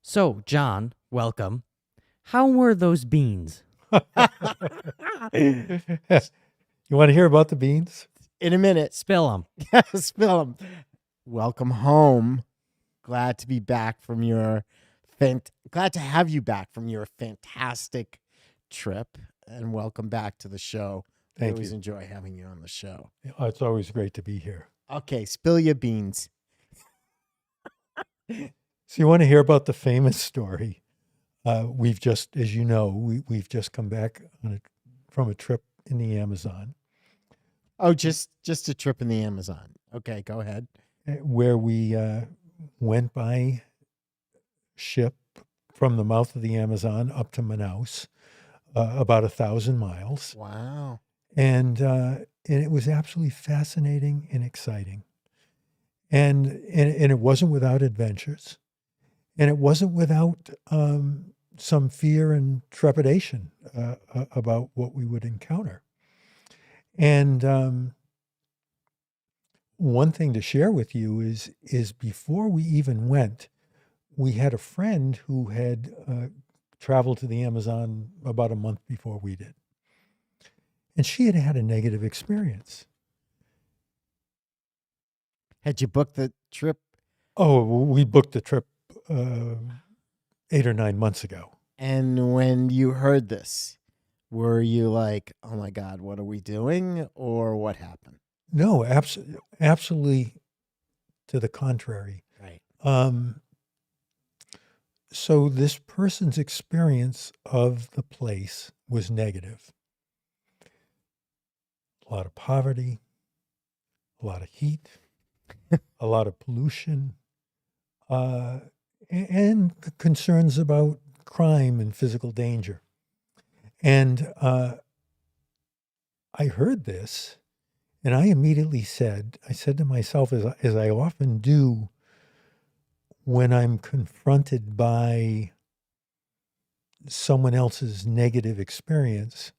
So, John, welcome. How were those beans? You want to hear about the beans? In a minute. Spill them. Spill 'em. Welcome home. Glad to be back from your glad to have you back from your fantastic trip, and welcome back to the show. I Thank always you. enjoy having you on the show. It's always great to be here. Okay, spill your beans. So you want to hear about the famous story? We've just, as you know, we've just come back from a trip in the Amazon Oh, just a trip in the Amazon. Okay, go ahead. where we went by ship from the mouth of the Amazon up to Manaus, about 1,000 miles. Wow. And it was absolutely fascinating and exciting. And it wasn't without adventures. And it wasn't without some fear and trepidation about what we would encounter. And one thing to share with you is before we even went, we had a friend who had traveled to the Amazon about a month before we did. And she had had a negative experience. Had you booked the trip? Oh, we booked the trip 8 or 9 months ago. And when you heard this, were you like, oh my God, what are we doing? Or what happened? No, absolutely to the contrary. Right. So this person's experience of the place was negative. A lot of poverty, a lot of heat, a lot of pollution, and concerns about crime and physical danger. And I heard this, and I immediately said to myself, as I often do when I'm confronted by someone else's negative experience,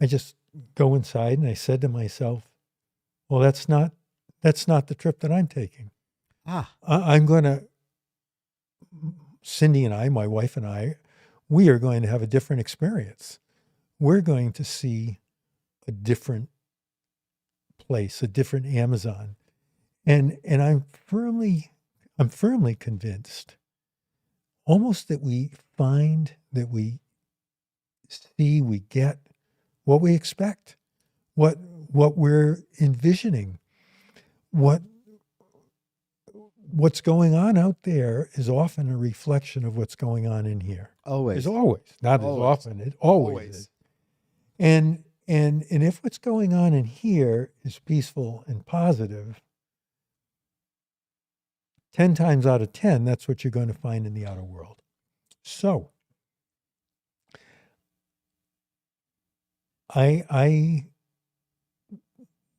I just go inside and I said to myself, well, that's not the trip that I'm taking. I'm going to, Cindy and I, my wife and I, we are going to have a different experience. We're going to see a different place, a different Amazon. And I'm firmly convinced almost that we find, that we see, we get what we expect, what we're envisioning, what's going on out there is often a reflection of what's going on in here. Always. It's always, not Always. as often, it always is. And if what's going on in here is peaceful and positive, 10 times out of 10, that's what you're going to find in the outer world. So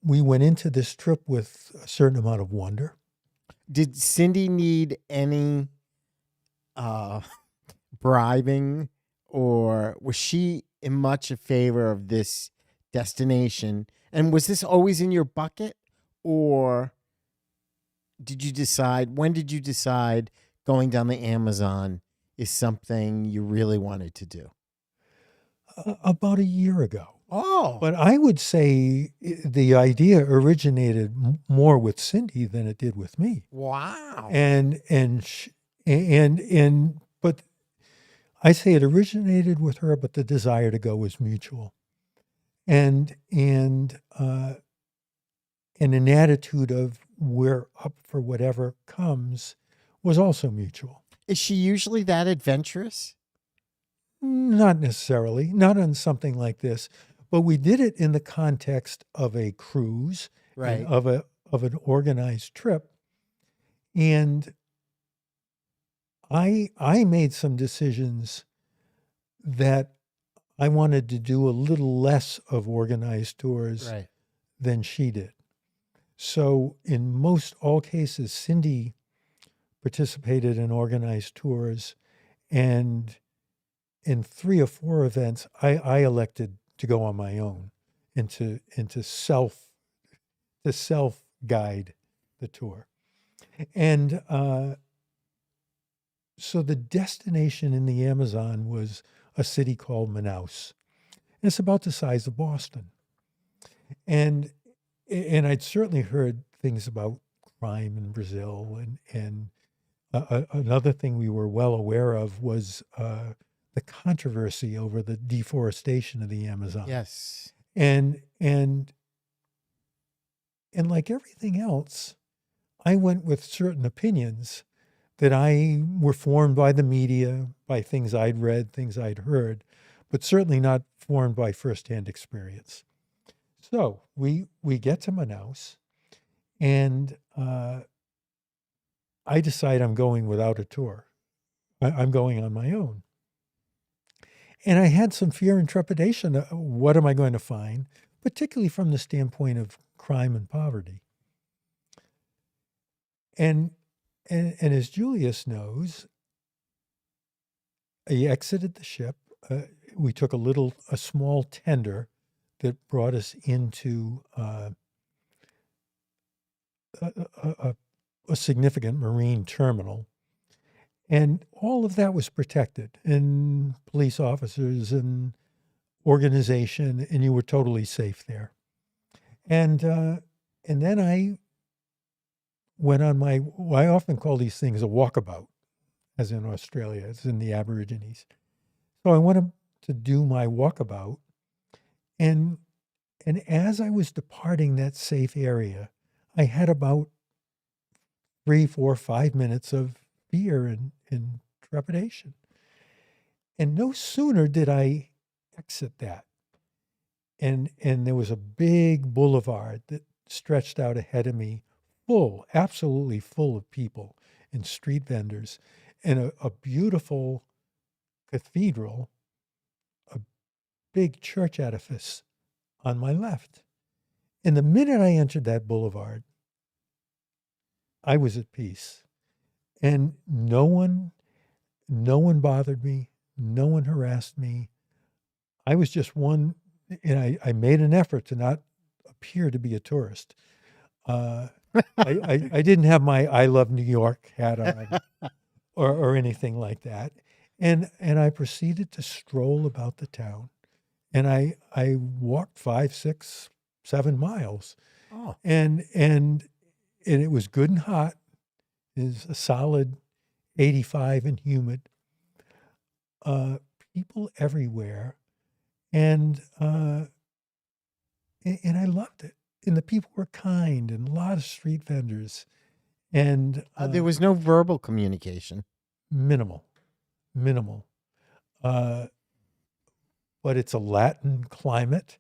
we went into this trip with a certain amount of wonder. Did Cindy need any bribing, or was she in much a favor of this destination? And was this always in your bucket, or when did you decide going down the Amazon is something you really wanted to do? About a year ago. Oh, But I would say the idea originated more with Cindy than it did with me. wow. But I say it originated with her, but the desire to go was mutual, and an attitude of we're up for whatever comes was also mutual. Is she usually that adventurous? Not necessarily, not on something like this, but we did it in the context of a cruise, Right. and of an organized trip, and I made some decisions that I wanted to do a little less of organized tours Right. than she did. So in most all cases, Cindy participated in organized tours, and in 3 or 4 events, I elected to go on my own and to self guide the tour. And so the destination in the Amazon was a city called Manaus. And it's about the size of Boston. And I'd certainly heard things about crime in Brazil, and another thing we were well aware of was the controversy over the deforestation of the Amazon. Yes. And like everything else, I went with certain opinions that I were formed by the media, by things I'd read, things I'd heard, but certainly not formed by firsthand experience. So we get to Manaus, and I decide I'm going without a tour. I'm going on my own. And I had some fear and trepidation. What am I going to find, particularly from the standpoint of crime and poverty? And as Julius knows, he exited the ship. We took a small tender that brought us into a significant marine terminal. And all of that was protected, and police officers and organization, and you were totally safe there. And then I went on I often call these things a walkabout, as in Australia, as in the Aborigines. So I went to do my walkabout, and as I was departing that safe area, I had about 3, 4, 5 minutes of fear and trepidation. And no sooner did I exit that, and there was a big boulevard that stretched out ahead of me, absolutely full of people and street vendors, and a beautiful cathedral, a big church edifice on my left. And the minute I entered that boulevard, I was at peace. And no one bothered me. No one harassed me. I was just one, and I made an effort to not appear to be a tourist. I didn't have my I Love New York hat on or anything like that. And I proceeded to stroll about the town. And I walked 5, 6, 7 miles. Oh. And it was good and hot. It was a solid 85 and humid. People everywhere. And I loved it. And the people were kind, and a lot of street vendors. And There was no verbal communication. minimal. But it's a Latin climate.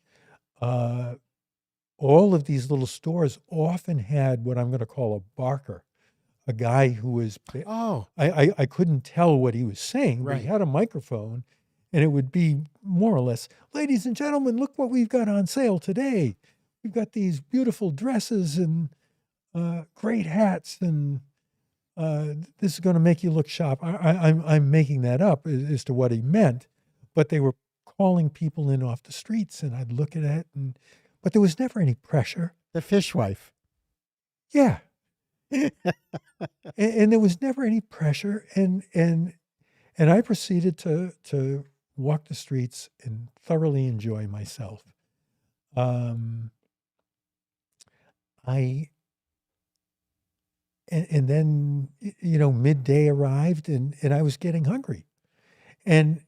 All of these little stores often had what I'm going to call a barker, a guy who was, Oh. I couldn't tell what he was saying, but he Right. had a microphone, and it would be more or less, ladies and gentlemen, look what we've got on sale today. We've got these beautiful dresses and great hats, and this is going to make you look sharp. I'm making that up as to what he meant, but they were calling people in off the streets, and I'd look at it, but there was never any pressure. The fishwife. Yeah. and there was never any pressure, and I proceeded to walk the streets and thoroughly enjoy myself. And then midday arrived, and I was getting hungry, and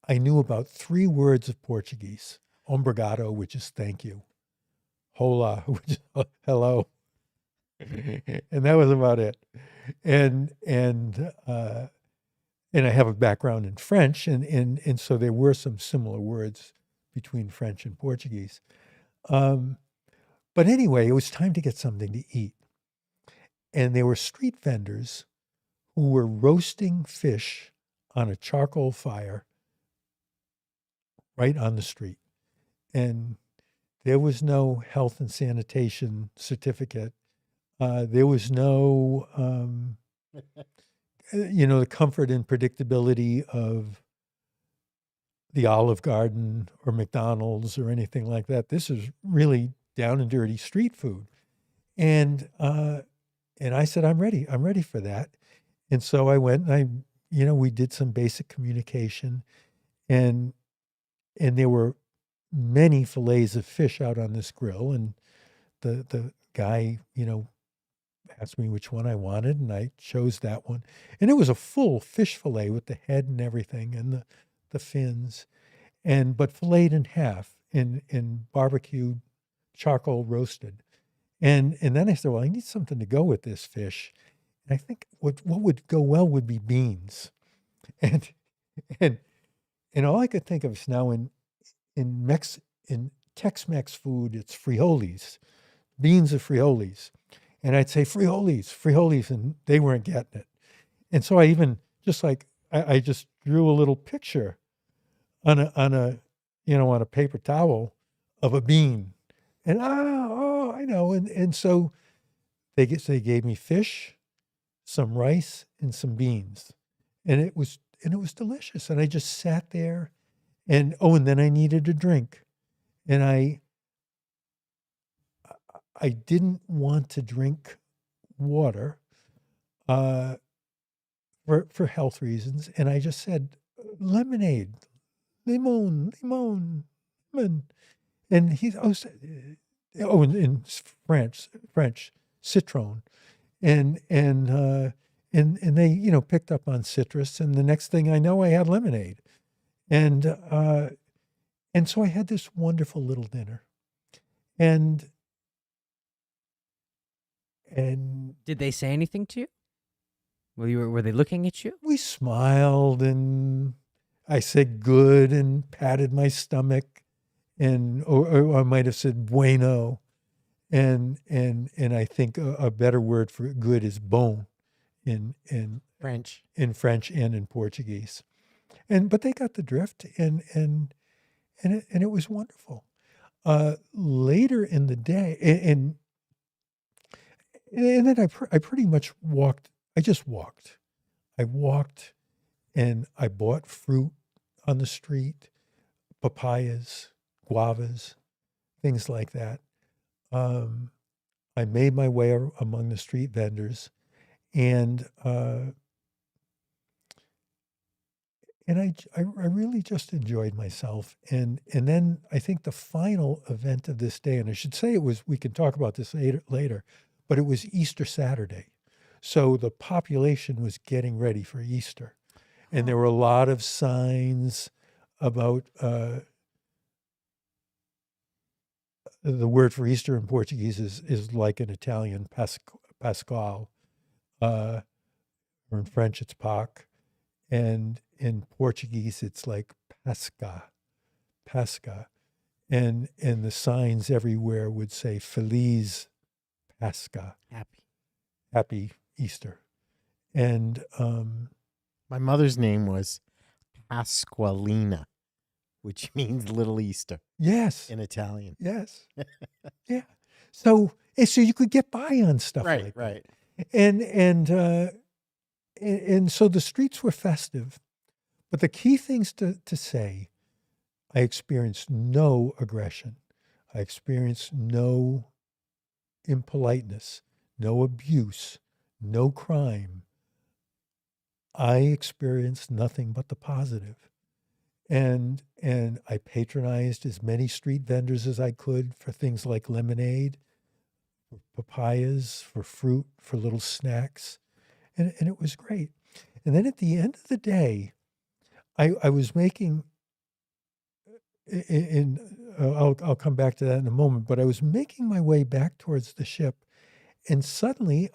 I knew about 3 words of Portuguese: obrigado, which is thank you; hola, which is hello, and that was about it. And I have a background in French, and so there were some similar words between French and Portuguese. But anyway, it was time to get something to eat. And there were street vendors who were roasting fish on a charcoal fire right on the street. And there was no health and sanitation certificate. There was no, the comfort and predictability of the Olive Garden or McDonald's or anything like that. This is really down and dirty street food. And and I said, I'm ready. I'm ready for that. And so I went and we did some basic communication, and there were many fillets of fish out on this grill, and the guy, asked me which one I wanted, and I chose that one. And it was a full fish fillet with the head and everything, and the fins, but filleted in half in barbecued, charcoal roasted. And then I said, well, I need something to go with this fish. And I think what would go well would be beans. And and all I could think of is now in Tex-Mex food, it's frijoles, beans of frijoles. And I'd say frijoles, and they weren't getting it. And so I even I just drew a little picture on a paper towel of a bean. And I know. And so they gave me fish, some rice, and some beans. And it was delicious. And I just sat there, and then I needed a drink. And I didn't want to drink water for health reasons. And I just said, lemonade, lemon. And in French, citron. And they, picked up on citrus. And the next thing I know, I had lemonade. And so I had this wonderful little dinner. And Did they say anything to you? Were they looking at you? we smiled, and I said good and patted my stomach, or I might have said bueno. And I think a better word for good is bon in French. French and in Portuguese. But they got the drift, and it was wonderful. Later in the day, and then I pretty much walked. I just walked. I walked, and I bought fruit on the street, papayas, guavas, things like that. I made my way among the street vendors, and I really just enjoyed myself. And then I think the final event of this day, and I should say we can talk about this later, but it was Easter Saturday. So the population was getting ready for Easter. And there were a lot of signs about the word for Easter in Portuguese is like an Italian Pascal, or in French it's Pâques, and in Portuguese it's like Pasca, and the signs everywhere would say Feliz Pascha, happy Easter. And My mother's name was Pasqualina, which means Little Easter yes, in Italian. yes, yeah. So you could get by on stuff like that. Right. And so the streets were festive, but the key things to say, I experienced no aggression. I experienced no impoliteness, no abuse, no crime. I experienced nothing but the positive. And I patronized as many street vendors as I could for things like lemonade, for papayas, for fruit, for little snacks. And it was great. And then at the end of the day, I was making, I'll come back to that in a moment, but I was making my way back towards the ship, and suddenly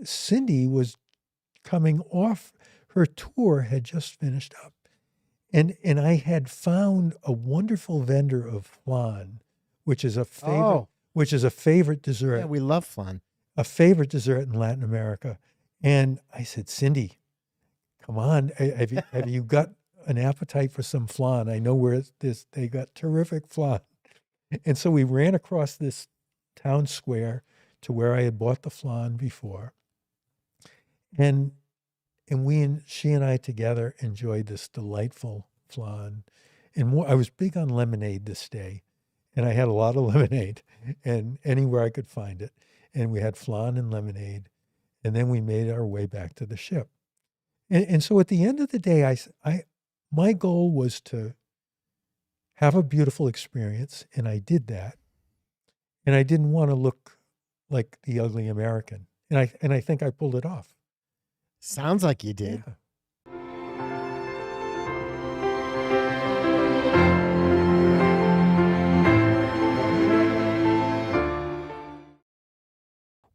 Cindy was coming off. Her tour had just finished up, and I had found a wonderful vendor of flan, which is a favorite dessert. Yeah, we love flan. A favorite dessert in Latin America. And I said, Cindy, come on, have you got an appetite for some flan? I know where they got terrific flan. And so we ran across this town square to where I had bought the flan before. And she and I together enjoyed this delightful flan. And I was big on lemonade this day, and I had a lot of lemonade, and anywhere I could find it. And we had flan and lemonade, And then we made our way back to the ship. And so at the end of the day, my goal was to have a beautiful experience, and I did that. And I didn't want to look like the ugly American. And I think I pulled it off. Sounds like you did. Yeah.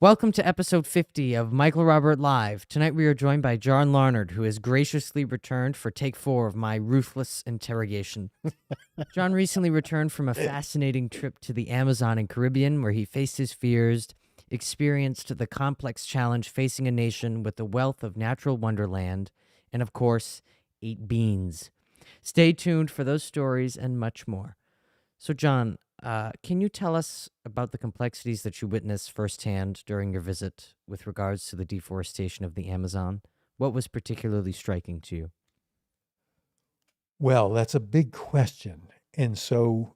Welcome to episode 50 of Michael Robert Live. Tonight we are joined by John Larnard, who has graciously returned for take 4 of my ruthless interrogation. John recently returned from a fascinating trip to the Amazon and Caribbean, where he faced his fears, experienced the complex challenge facing a nation with a wealth of natural wonderland, and of course, ate beans. Stay tuned for those stories and much more. So, John, can you tell us about the complexities that you witnessed firsthand during your visit with regards to the deforestation of the Amazon? What was particularly striking to you? Well, that's a big question. And so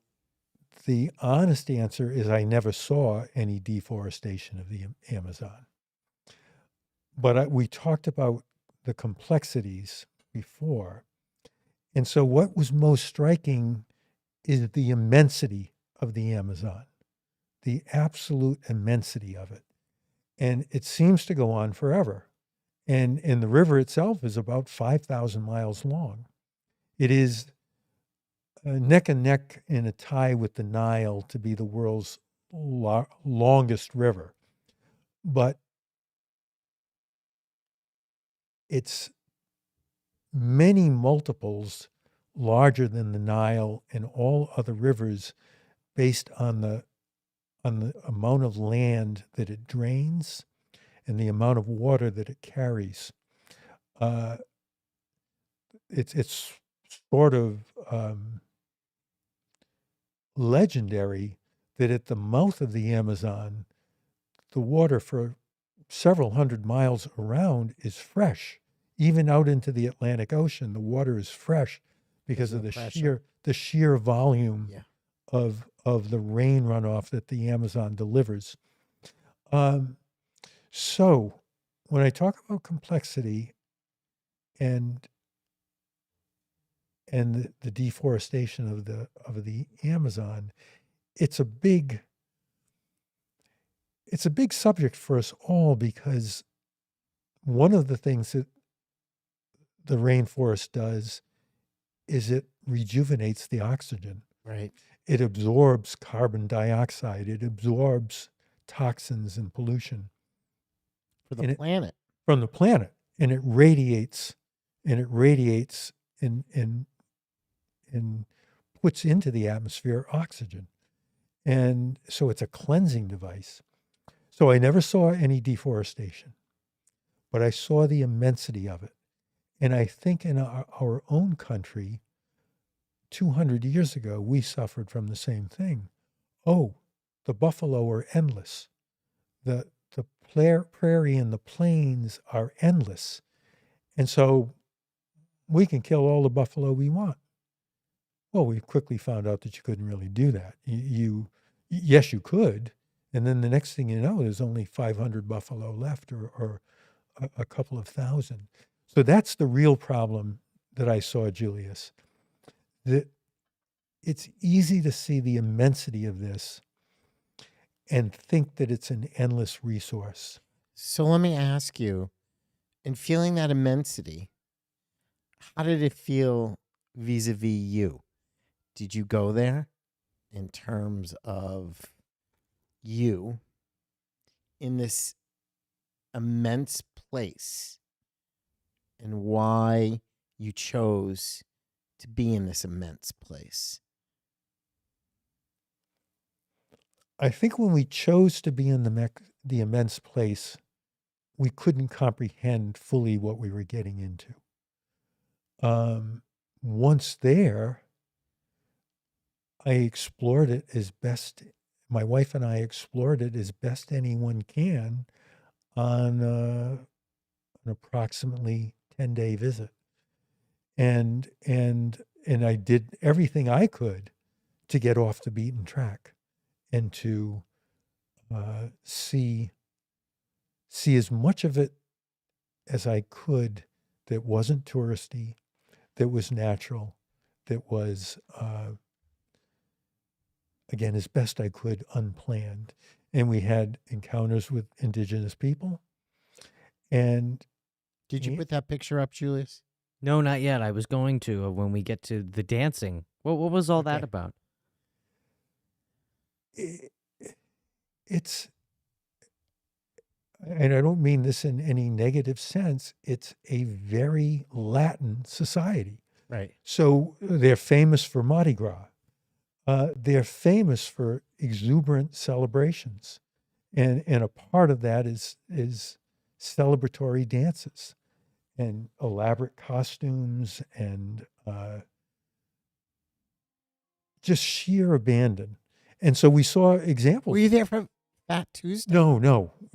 the honest answer is I never saw any deforestation of the Amazon. But we talked about the complexities before. And so what was most striking is the immensity of the Amazon, the absolute immensity of it. And it seems to go on forever. And the river itself is about 5,000 miles long. It is neck and neck in a tie with the Nile to be the world's longest river. But it's many multiples larger than the Nile and all other rivers based on the amount of land that it drains and the amount of water that it carries. It's sort of legendary that at the mouth of the Amazon, the water for several hundred miles around is fresh. Even out into the Atlantic Ocean, the water is fresh because of the sheer volume of the rain runoff that the Amazon delivers. So when I talk about complexity and the deforestation of the Amazon, it's a big subject for us all, because one of the things that the rainforest does is it rejuvenates the oxygen. Right. It absorbs carbon dioxide. It absorbs toxins and pollution For the planet. From the planet, and it radiates and puts into the atmosphere oxygen. And so it's a cleansing device. So I never saw any deforestation, but I saw the immensity of it. And I think in our own country, 200 years ago, we suffered from the same thing. Oh, the buffalo are endless. The prairie and the plains are endless. And so we can kill all the buffalo we want. Well, we quickly found out that you couldn't really do that. Yes, you could. And then the next thing you know, there's only 500 buffalo left, or a couple of thousand. So that's the real problem that I saw, Julius. That it's easy to see the immensity of this and think that it's an endless resource. So let me ask you, in feeling that immensity, how did it feel vis-a-vis you? Did you go there in terms of you in this immense place and why you chose to be in this immense place? I think when we chose to be in the immense place, we couldn't comprehend fully what we were getting into. Once there, I explored it as best, my wife and I explored it as best anyone can on an approximately 10-day visit. And I did everything I could to get off the beaten track and to see see as much of it as I could that wasn't touristy, that was natural, that was, again, as best I could, unplanned. And we had encounters with indigenous people. And Did you Yeah. put that picture up, Julius? No, not yet. I was going to when we get to the dancing. What was all that Okay. about? i- it's, and I don't mean this in any negative sense, it's a very Latin society. Right. So they're famous for Mardi Gras. They're famous for exuberant celebrations, and a part of that is celebratory dances and elaborate costumes and just sheer abandon. And so we saw examples. Were you there for Fat Tuesday? No.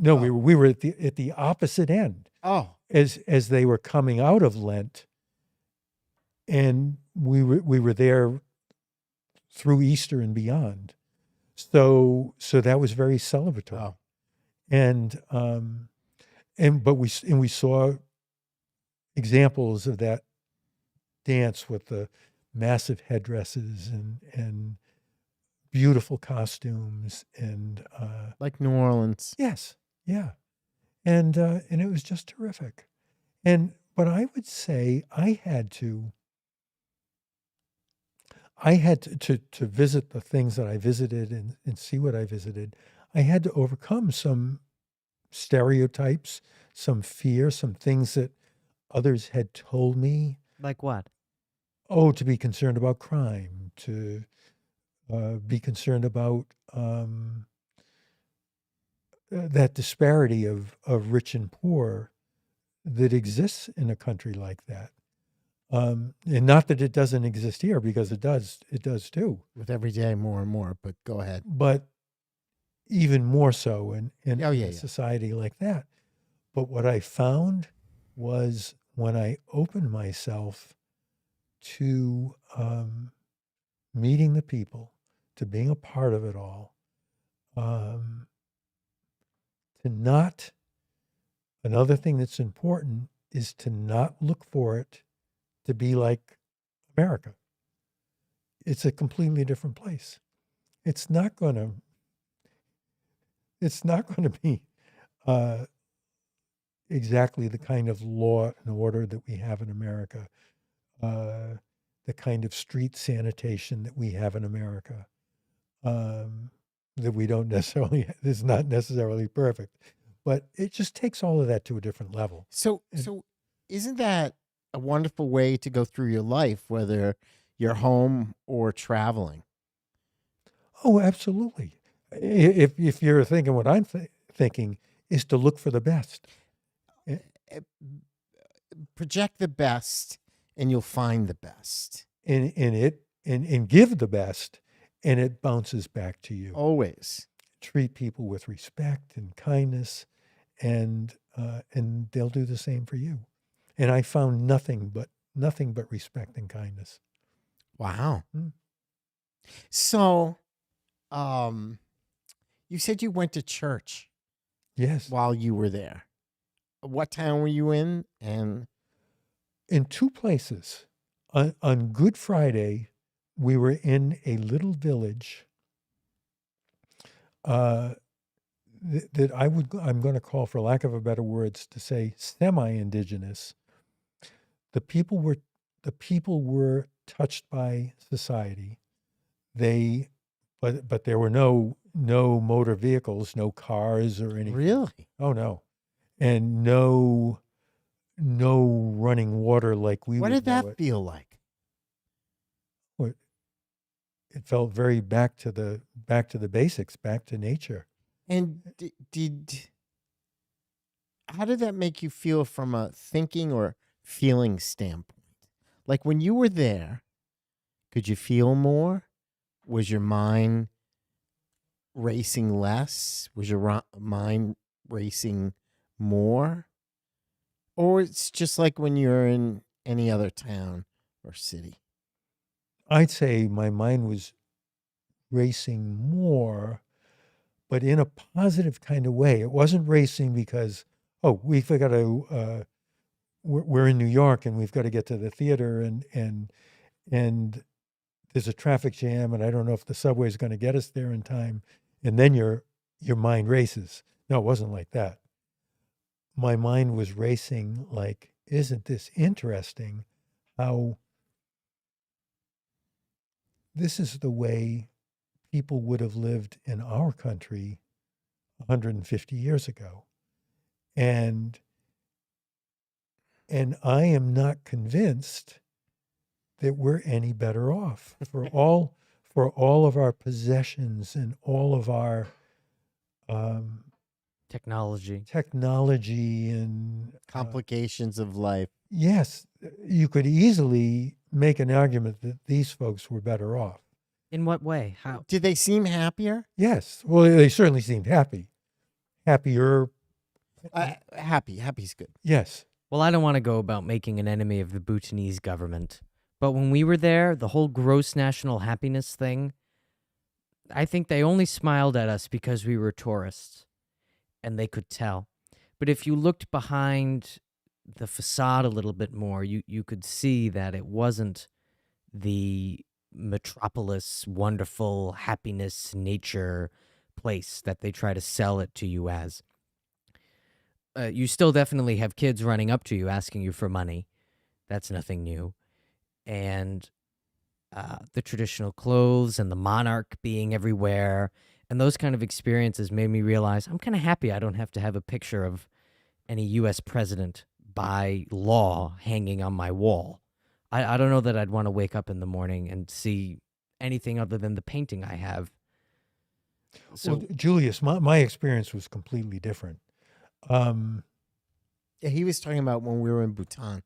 Oh. We were at the opposite end Oh, as they were coming out of Lent, and we were there through Easter and beyond. So that was very celebratory. oh. And but we saw examples of that dance with the massive headdresses and beautiful costumes and Like New Orleans. yes, yeah, and it was just terrific. But I would say I had to visit the things that I visited and see what I visited. I had to overcome some stereotypes, some fear, some things that others had told me. Like what? Oh, to be concerned about crime, to be concerned about that disparity of rich and poor that exists in a country like that. And not that it doesn't exist here, because it does too. With every day more and more, but go ahead. But even more so in Oh, yeah, a yeah. society like that. But what I found was when I opened myself to meeting the people, to being a part of it all, to not, another thing that's important is to not look for it to be like America. It's a completely different place. It's not going to be exactly the kind of law and order that we have in America, the kind of street sanitation that we have in America, that we don't necessarily, is not necessarily perfect. But it just takes all of that to a different level. So isn't that a wonderful way to go through your life, whether you're home or traveling? Oh, absolutely. If you're thinking what I'm thinking, is to look for the best. Project the best and you'll find the best. And give the best, and it bounces back to you. Always. Treat people with respect and kindness, and they'll do the same for you. And I found nothing but respect and kindness. Wow. Mm. So, you said you went to church Yes. while you were there. What town were you in? And In two places. On Good Friday, we were in a little village that I'm going to call, for lack of a better words, to say semi-indigenous. The people were touched by society. But there were no motor vehicles, no cars or anything. really? Oh no, and no running water like we What would did know that it. feel like? It felt very back to the basics, back to nature. And how did that make you feel from a thinking or feeling standpoint? Like when you were there, could you feel more? Was your mind racing less? Was your mind racing more? Or it's just like when you're in any other town or city? I'd say my mind was racing more, but in a positive kind of way. It wasn't racing because oh, we've got to, we're in New York and we've got to get to the theater, and there's a traffic jam, and I don't know if the subway is going to get us there in time. And then your mind races. No, it wasn't like that. My mind was racing like, isn't this interesting how this is the way people would have lived in our country 150 years ago. And I am not convinced that we're any better off for all of our possessions and all of our Technology. and Complications of life. yes, you could easily make an argument that these folks were better off. In what way? How? Did they seem happier? Yes, well, they certainly seemed happier. Happy. Happy's good. Yes, Well, I don't want to go about making an enemy of the Bhutanese government, but when we were there, the whole gross national happiness thing, I think they only smiled at us because we were tourists, and they could tell. But if you looked behind the facade a little bit more, you could see that it wasn't the metropolis, wonderful happiness, nature place that they try to sell it to you as. You still definitely have kids running up to you asking you for money. That's nothing new. And the traditional clothes and the monarch being everywhere and those kind of experiences made me realize I'm kind of happy I don't have to have a picture of any U.S. president by law hanging on my wall. I don't know that I'd want to wake up in the morning and see anything other than the painting I have. So well, Julius, my experience was completely different. Yeah, he was talking about when we were in Bhutan.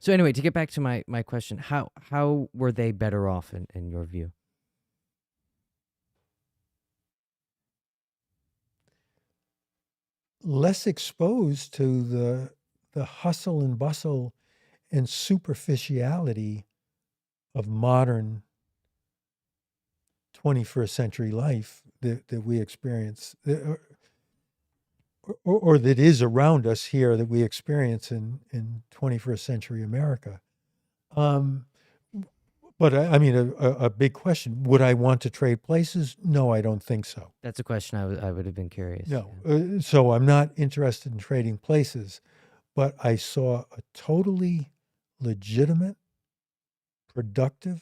So anyway, to get back to my question, how were they better off in your view? Less exposed to the hustle and bustle and superficiality of modern 21st century life that we experience, or that is around us here that we experience in 21st century America. But I mean, a big question, would I want to trade places? No, I don't think so. That's a question I would have been curious. No. Yeah. So I'm not interested in trading places, but I saw a totally legitimate, productive,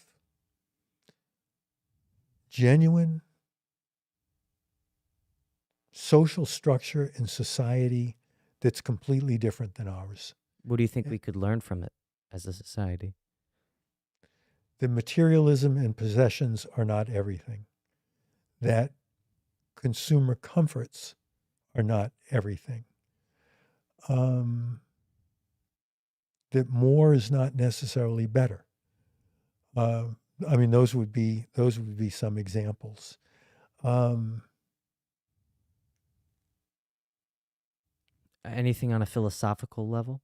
genuine social structure in society that's completely different than ours. What do you think we could learn from it as a society? The materialism and possessions are not everything. That consumer comforts are not everything. That more is not necessarily better. I mean, those would be some examples. Anything on a philosophical level?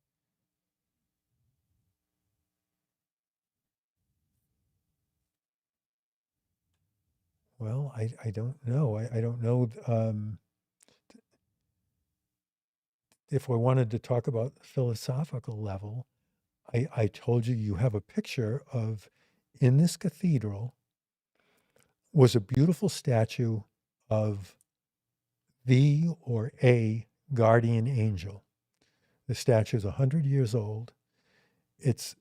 Well, I don't know. I don't know if I wanted to talk about the philosophical level. I told you have a picture of, in this cathedral, was a beautiful statue of the or a guardian angel. The statue is 100 years old. It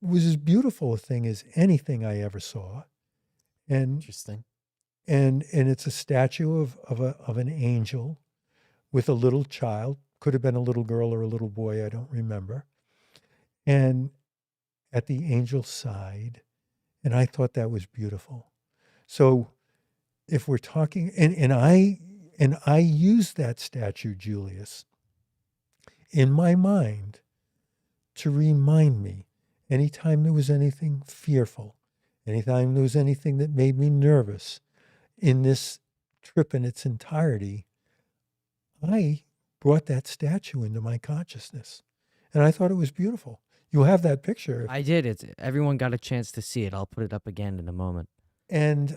was as beautiful a thing as anything I ever saw. And Interesting. and it's a statue of an angel with a little child. Could have been a little girl or a little boy, I don't remember. And at the angel's side, and I thought that was beautiful. So if we're talking, and I used that statue, Julius, in my mind to remind me anytime there was anything fearful, anytime there was anything that made me nervous in this trip in its entirety, I brought that statue into my consciousness. And I thought it was beautiful. You have that picture. I did. Everyone got a chance to see it. I'll put it up again in a moment. And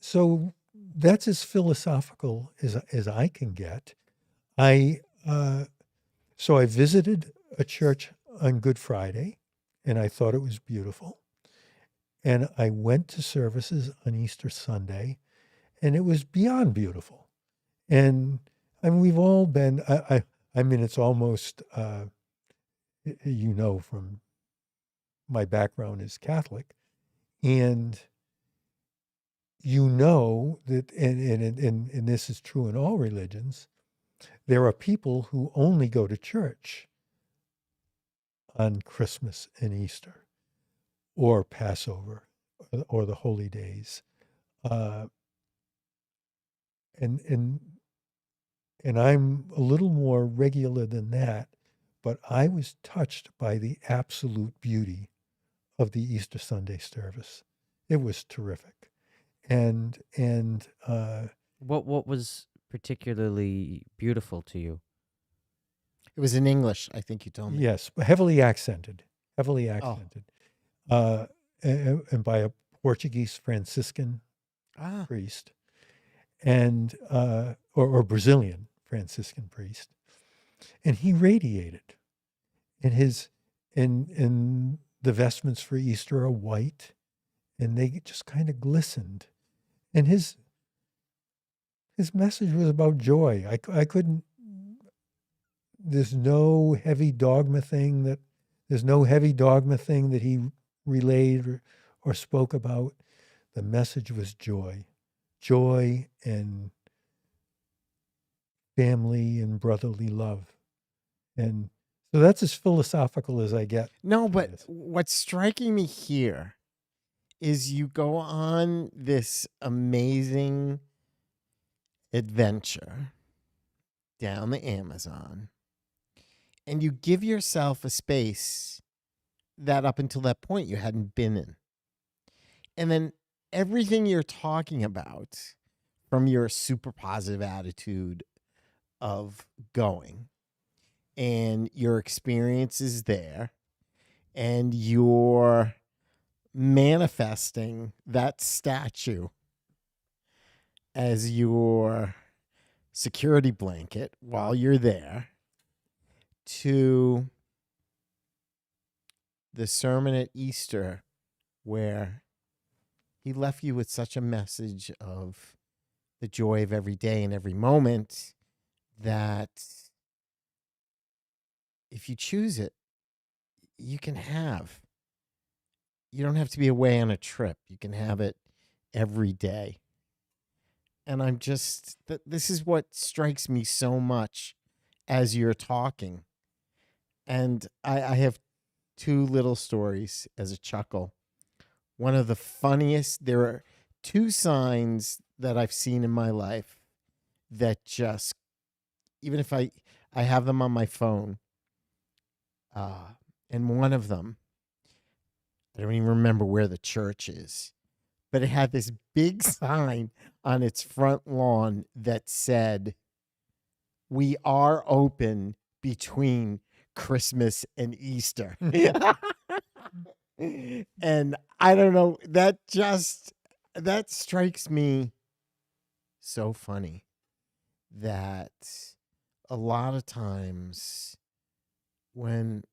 so that's as philosophical as I can get. I so I visited a church on Good Friday, and I thought it was beautiful. And I went to services on Easter Sunday, and it was beyond beautiful. And I mean, we've all been. I mean, it's almost from my background is Catholic, and that, and this is true in all religions. There are people who only go to church on Christmas and Easter, or Passover, or the holy days, uh, and and and I'm a little more regular than that. But I was touched by the absolute beauty of the Easter Sunday service. It was terrific, and What was particularly beautiful to you? It was in English, I think you told me. yes, heavily accented, Oh. uh, and by a Portuguese Franciscan Ah. priest, and or Brazilian Franciscan priest, and he radiated, and his and the vestments for Easter are white, and they just kind of glistened, and his message was about joy. I couldn't. There's no heavy dogma thing that he relayed or spoke about. The message was joy and family and brotherly love. And so that's as philosophical as I get. No, on but this. what's striking me here is you go on this amazing adventure down the Amazon and you give yourself a space that up until that point you hadn't been in. And then everything you're talking about from your super positive attitude of going and your experiences there and your manifesting that statue as your security blanket while you're there to the sermon at Easter where he left you with such a message of the joy of every day and every moment that if you choose it, you can have. You don't have to be away on a trip. You can have it every day. And I'm just, this is what strikes me so much as you're talking. And I have two little stories as a chuckle. One of the funniest, there are two signs that I've seen in my life that just, even if I have them on my phone, and one of them, I don't even remember where the church is, but it had this big sign on its front lawn that said, "We are open between Christmas and Easter." And I don't know, that strikes me so funny that a lot of times when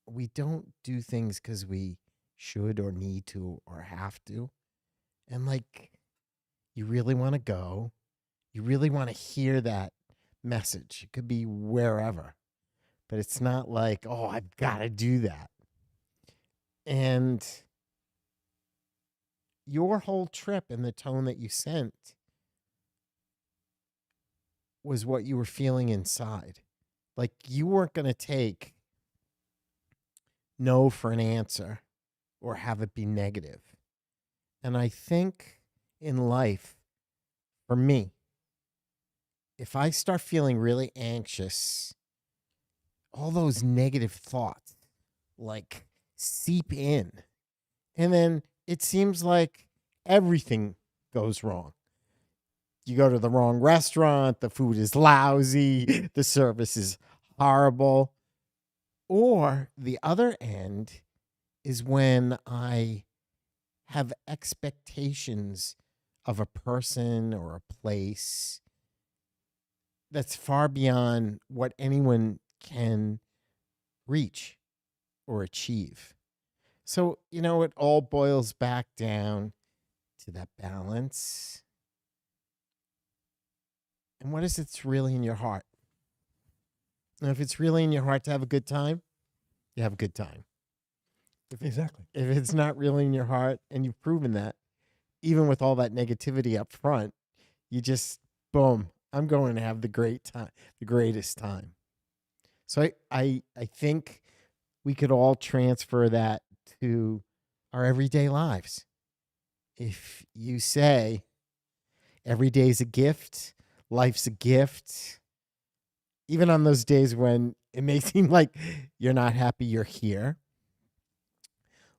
we don't do things because we should or need to or have to, and like you really want to go, you really want to hear that message. It could be wherever, but it's not like, oh, I've got to do that. And your whole trip and the tone that you sent was what you were feeling inside. Like you weren't going to take no for an answer or have it be negative. And I think in life, for me, if I start feeling really anxious, all those negative thoughts like seep in. And then it seems like everything goes wrong. You go to the wrong restaurant, the food is lousy, the service is horrible. Or the other end is when I have expectations of a person or a place that's far beyond what anyone can reach or achieve. So, it all boils back down to that balance. And what is it's really in your heart? And if it's really in your heart to have a good time, you have a good time. Exactly. If it's not really in your heart, and you've proven that, even with all that negativity up front, you just, boom, I'm going to have the greatest time. So I think we could all transfer that to our everyday lives. If you say every day's a gift, life's a gift, even on those days when it may seem like you're not happy you're here,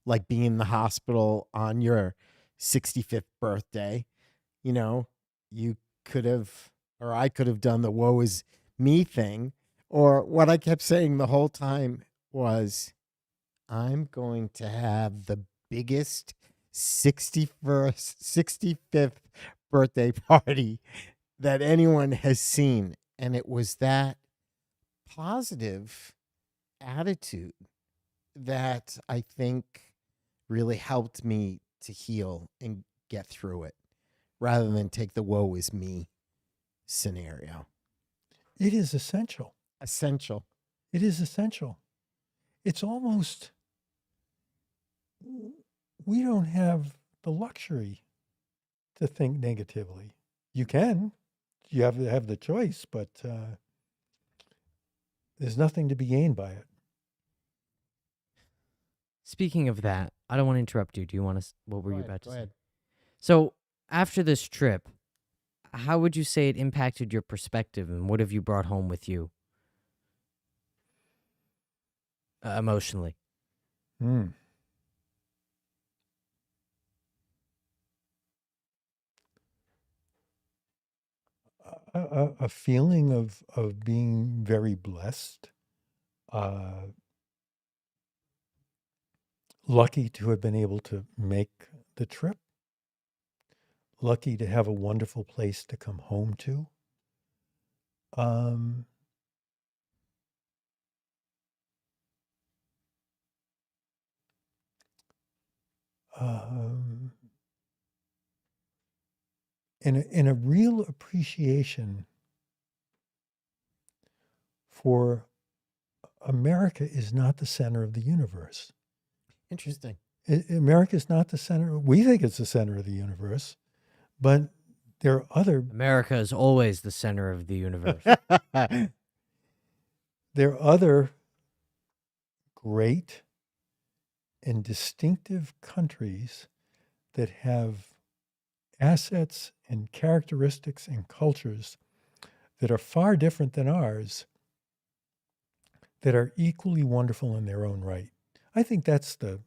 like being in the hospital on your 65th birthday, you could have, or I could have done the woe is me thing, or what I kept saying the whole time was, I'm going to have the biggest 65th birthday party that anyone has seen. And it was that positive attitude that I think really helped me to heal and get through it rather than take the woe is me scenario. It is essential. Essential. It is essential. It's almost, we don't have the luxury to think negatively. You can, you have the choice, but there's nothing to be gained by it. Speaking of that, I don't want to interrupt you. Do you want to? What were you about to Go say? ahead. So after this trip, how would you say it impacted your perspective, and what have you brought home with you emotionally? Mm. A feeling of being very blessed, lucky to have been able to make the trip, lucky to have a wonderful place to come home to. Um, um, and a real appreciation for America is not the center of the universe. Interesting. America is not the center. We think it's the center of the universe, but there are other America is always the center of the universe. there are other great and distinctive countries that have assets and characteristics and cultures that are far different than ours, that are equally wonderful in their own right. I think that's the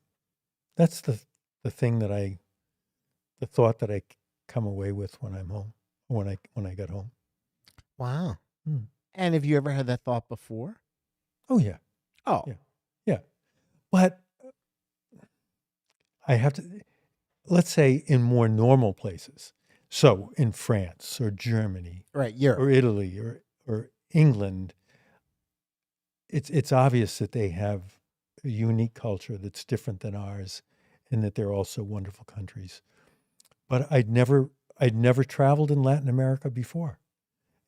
thing the thought that I come away with when I'm home, when I get home. Wow. Hmm. And have you ever had that thought before? Oh yeah. Oh, Yeah. But I have to, let's say in more normal places. So in France or Germany right. Europe. or Italy or England, it's obvious that they have a unique culture that's different than ours, and that they're also wonderful countries. But I'd never traveled in Latin America before,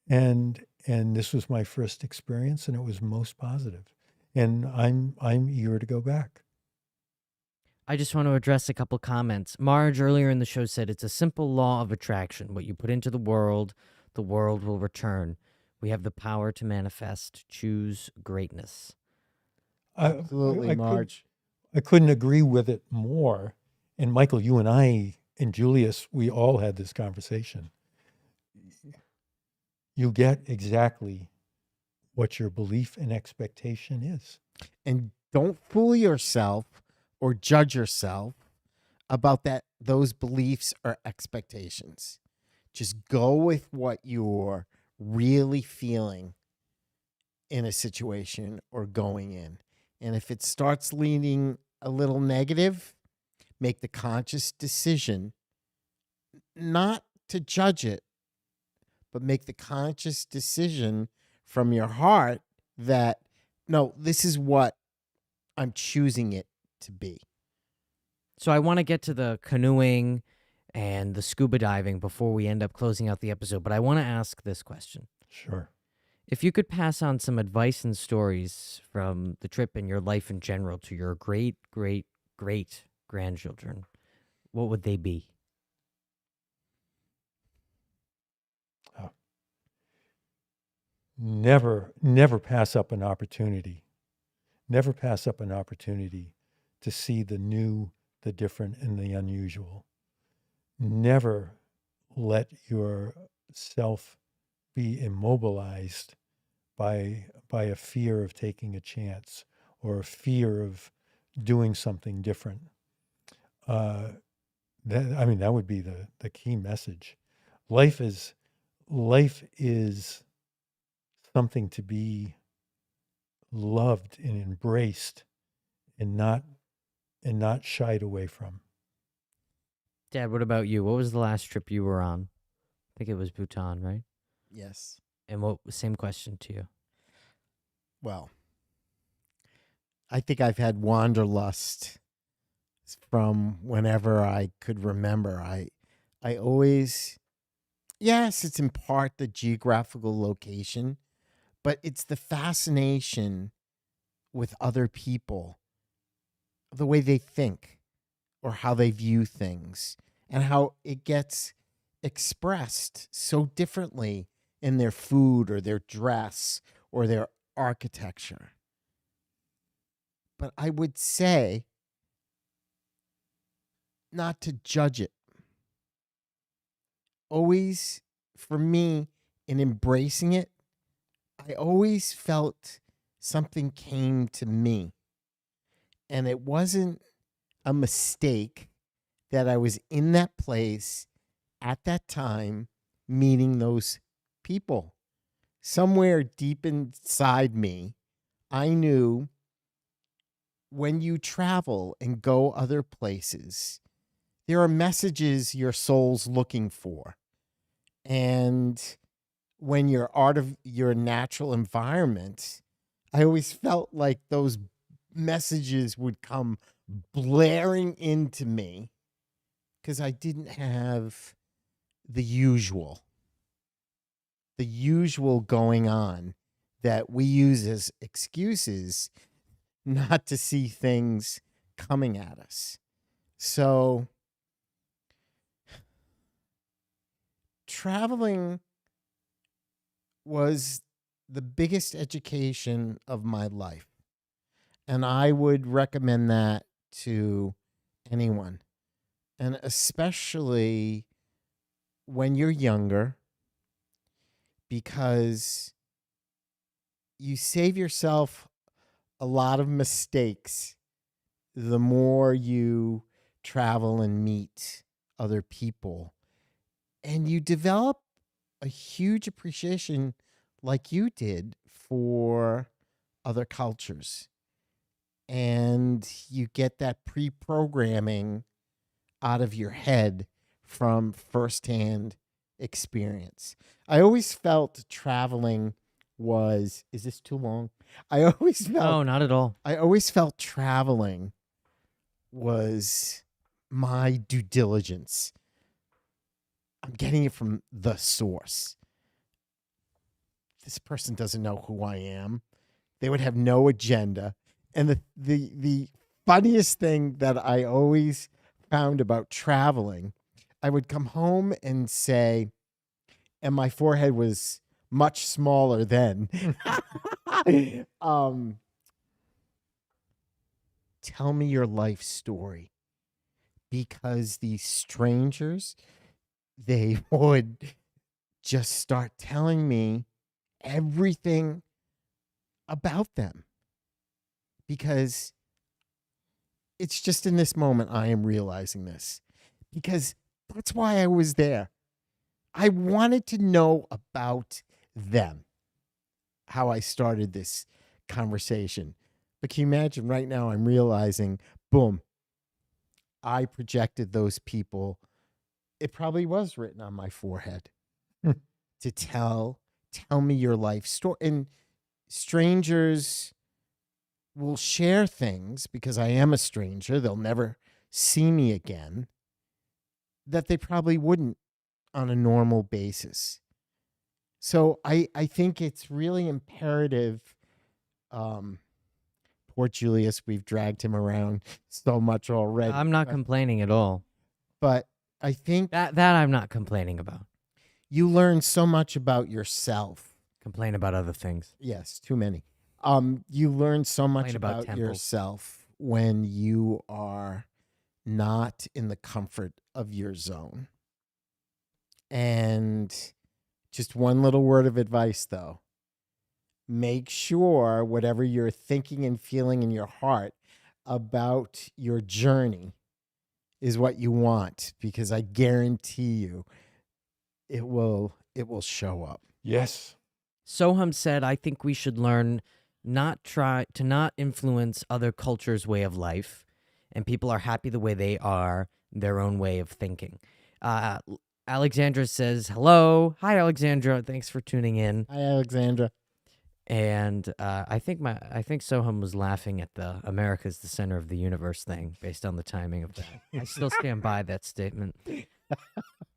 and this was my first experience, and it was most positive. And I'm eager to go back. I just want to address a couple comments. Marge earlier in the show said it's a simple law of attraction. What you put into the world will return. We have the power to manifest. Choose greatness. Absolutely, Marge. I couldn't agree with it more. And Michael, you and I and Julius, we all had this conversation. You get exactly what your belief and expectation is. And don't fool yourself or judge yourself about those beliefs or expectations. Just go with what you're really feeling in a situation or going in. And if it starts leaning a little negative, make the conscious decision not to judge it, but make the conscious decision from your heart that, no, this is what I'm choosing it to be. So I want to get to the canoeing and the scuba diving before we end up closing out the episode, but I want to ask this question. Sure. If you could pass on some advice and stories from the trip and your life in general to your great, great, great grandchildren, what would they be? Never pass up an opportunity. Never pass up an opportunity to see the new, the different, and the unusual. Never let yourself be immobilized by a fear of taking a chance or a fear of doing something different. That would be the key message. Life is something to be loved and embraced and not shied away from. Dad, what about you? What was the last trip you were on? I think it was Bhutan, right? Yes. And same question to you. Well, I think I've had wanderlust from whenever I could remember. I always, yes, it's in part the geographical location, but it's the fascination with other people, the way they think or how they view things, and how it gets expressed so differently in their food or their dress or their architecture. But I would say not to judge it. Always, for me, in embracing it, I always felt something came to me. And it wasn't a mistake that I was in that place at that time, meeting those people. Somewhere deep inside me, I knew when you travel and go other places, there are messages your soul's looking for. And when you're out of your natural environment, I always felt like those messages would come blaring into me because I didn't have the usual going on that we use as excuses not to see things coming at us. So traveling was the biggest education of my life. And I would recommend that to anyone. And especially when you're younger, because you save yourself a lot of mistakes the more you travel and meet other people. And you develop a huge appreciation, like you did, for other cultures. And you get that pre-programming out of your head from firsthand experience. I always felt traveling was, is this too long? I always felt, No, not at all. I always felt traveling was my due diligence. I'm getting it from the source. This person doesn't know who I am. They would have no agenda. And the funniest thing that I always found about traveling, I would come home and say, and my forehead was much smaller then. Tell me your life story. Because these strangers, they would just start telling me everything about them. Because it's just in this moment I am realizing this. Because that's why I was there. I wanted to know about them, how I started this conversation. But can you imagine right now I'm realizing, boom, I projected those people it probably was written on my forehead Hmm. to tell me your life story. And strangers will share things because I am a stranger. They'll never see me again that they probably wouldn't on a normal basis. So I think it's really imperative. Poor Julius, we've dragged him around so much already. I'm not complaining at all. But I think That I'm not complaining about. you learn so much about yourself. Complain about other things. Yes, too many. You learn so much Complain about about temples. yourself when you are not in the comfort of your zone. And just one little word of advice, though. Make sure whatever you're thinking and feeling in your heart about your journey is what you want, because I guarantee you it will show up. Yes. Soham said, I think we should learn not influence other cultures' way of life, and people are happy the way they are, their own way of thinking. Alexandra says, hello. Hi, Alexandra. Thanks for tuning in. Hi, Alexandra. And I think Soham was laughing at the America's the center of the universe thing based on the timing of that. I still stand by that statement.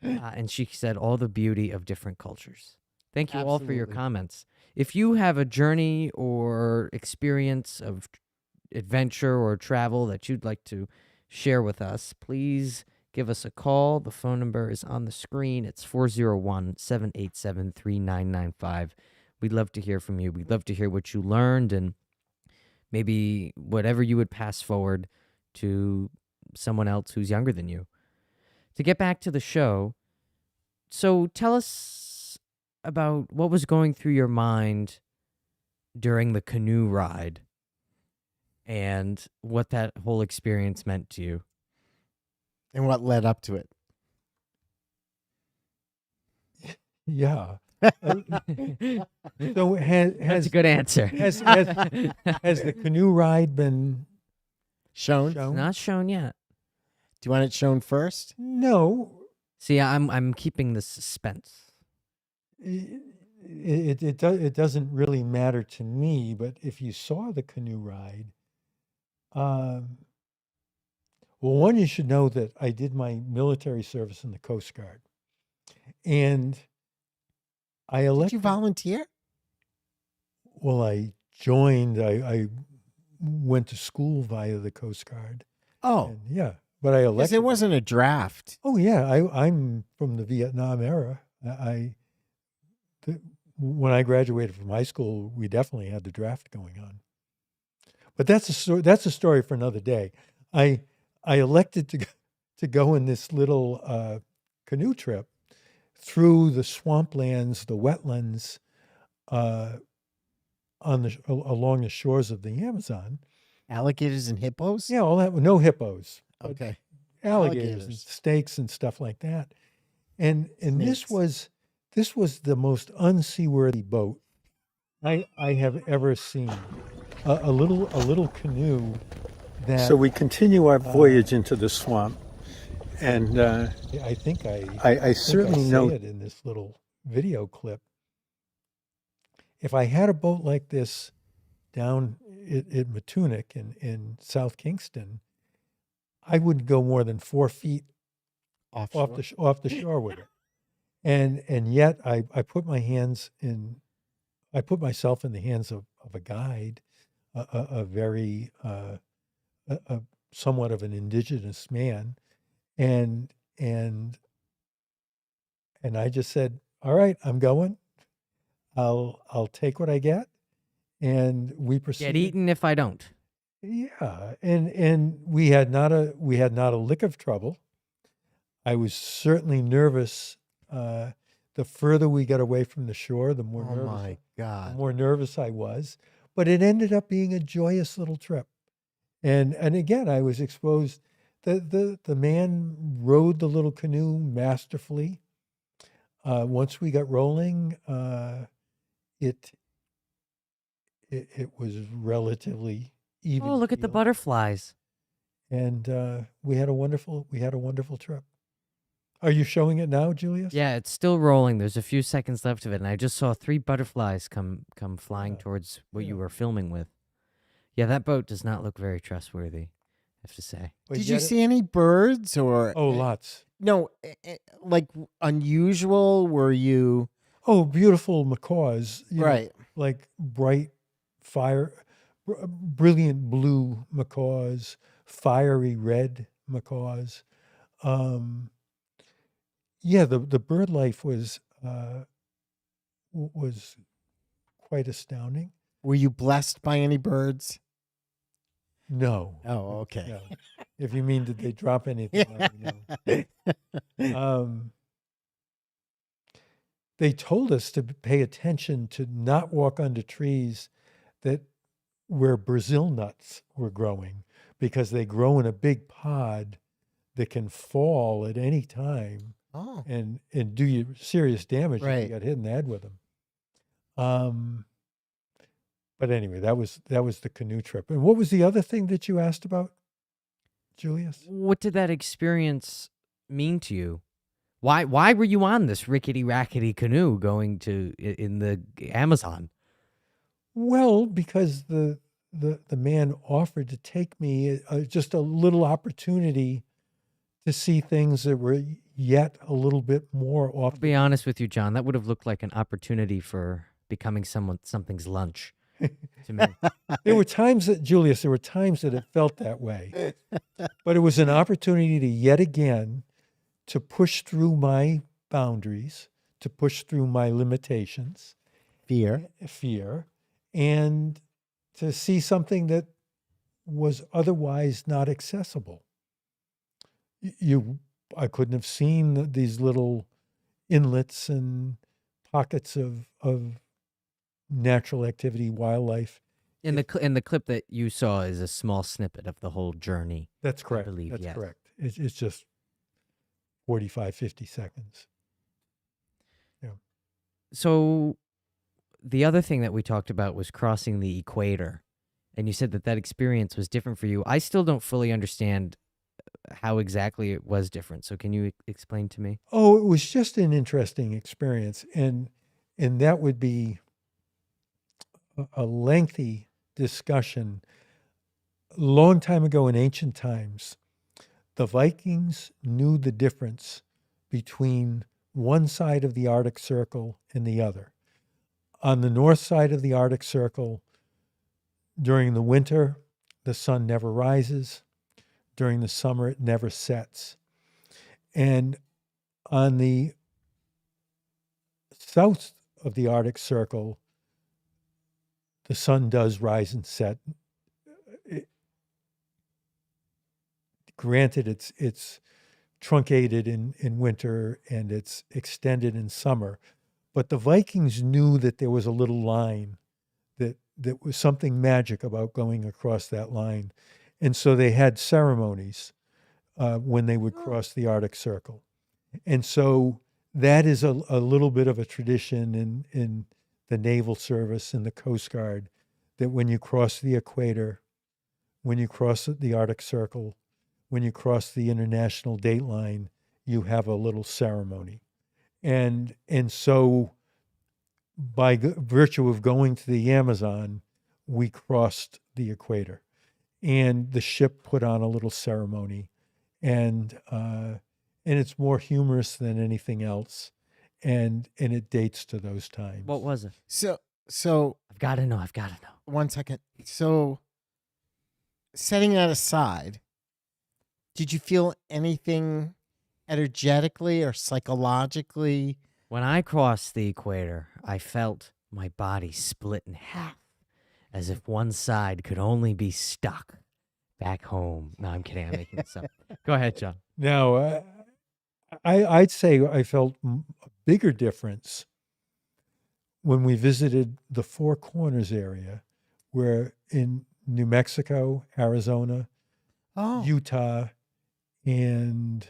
And she said, all the beauty of different cultures. Thank you all for your Absolutely. comments. If you have a journey or experience of adventure or travel that you'd like to share with us, please give us a call. The phone number is on the screen. It's 401-787-3995. We'd love to hear from you. We'd love to hear what you learned and maybe whatever you would pass forward to someone else who's younger than you. To get back to the show, so tell us about what was going through your mind during the canoe ride and what that whole experience meant to you. And what led up to it? Yeah. So That's has a good answer. has the canoe ride been Shown? shown? Not shown yet. Do you want it shown first? No. See, I'm keeping the suspense. It doesn't really matter to me, but if you saw the canoe ride, well, one, you should know that I did my military service in the Coast Guard, and I Did elected. you volunteer? Well, I joined. I went to school via the Coast Guard. Oh, And yeah, but I because elected. it wasn't a draft. Oh yeah, I'm from the Vietnam era. When I graduated from high school, we definitely had the draft going on. But that's a story for another day. I elected to go in this little canoe trip through the swamplands, the wetlands, along the shores of the Amazon. Alligators and hippos? Yeah, all that. No hippos. But Okay. alligators and Alligators. snakes and stuff like that. And Snakes. this was the most unseaworthy boat I have ever seen. A little canoe that. So we continue our voyage into the swamp, and I think I I certainly say know it in this little video clip. If I had a boat like this down at Matunic in South Kingston, I wouldn't go more than 4 feet off the shore with it. And yet I put myself in the hands of a guide, a very somewhat of an indigenous man, and I just said, all right, I'm going. I'll take what I get, and we proceeded. Get eaten if I don't. Yeah, and we had not a lick of trouble. I was certainly nervous. The further we got away from the shore, the more Oh nervous my the God. more nervous I was. But it ended up being a joyous little trip. And again, I was exposed. The man rowed the little canoe masterfully. Once we got rolling, it was relatively even. Oh, look at the keel. butterflies. And we had a wonderful trip. Are you showing it now, Julius? Yeah, it's still rolling. There's a few seconds left of it, and I just saw 3 butterflies come flying Yeah, towards what you yeah. were filming with. Yeah, that boat does not look very trustworthy, I have to say. But Did you yet it- see any birds or Oh, lots. no, like unusual? Were you Oh, beautiful macaws. You know, right? like bright brilliant blue macaws, fiery red macaws. Um, yeah, the bird life was quite astounding. Were you blessed by any birds? No, Oh, okay. no. If you mean, did they drop anything on me? No. They told us to pay attention to not walk under trees that where Brazil nuts were growing, because they grow in a big pod that can fall at any time Oh, and do you serious damage if Right. you got hit in the head with them. But anyway, that was the canoe trip. And what was the other thing that you asked about, Julius? What did that experience mean to you? Why were you on this rickety rackety canoe going in the Amazon? Well, because the man offered to take me just a little opportunity to see things that were yet a little bit more I'll off. be honest with you, John. That would have looked like an opportunity for becoming something's lunch to me. There were times that it felt that way, but it was an opportunity to yet again to push through my boundaries, to push through my limitations, fear. and to see something that was otherwise not accessible. I couldn't have seen these little inlets and pockets of natural activity, wildlife. In the clip that you saw is a small snippet of the whole journey. That's correct. believe, That's yes. correct. It's just 45, 50 seconds. So the other thing that we talked about was crossing the equator, and you said that experience was different for you. I still don't fully understand how exactly it was different. So can you explain to me? Oh, it was just an interesting experience, and that would be a lengthy discussion. A long time ago in ancient times, the Vikings knew the difference between one side of the Arctic Circle and the other. On the north side of the Arctic Circle, during the winter, the sun never rises. During the summer, it never sets. And on the south of the Arctic Circle, the sun does rise and set. Granted, it's truncated in winter and it's extended in summer, but the Vikings knew that there was a little line that was something magic about going across that line. And so they had ceremonies when they would cross the Arctic Circle. And so that is a little bit of a tradition in the Naval Service and the Coast Guard, that when you cross the equator, when you cross the Arctic Circle, when you cross the international date line, you have a little ceremony. And so by virtue of going to the Amazon, we crossed the equator, and the ship put on a little ceremony, and it's more humorous than anything else, and it dates to those times. What was it? So I've got to know. 1 second. So setting that aside, did you feel anything energetically or psychologically? When I crossed the equator, I felt my body split in half, as if one side could only be stuck back home. No, I'm kidding. I'm making this up. Go ahead, John. Now, I'd say I felt a bigger difference when we visited the Four Corners area, where in New Mexico, Arizona, Oh, Utah, and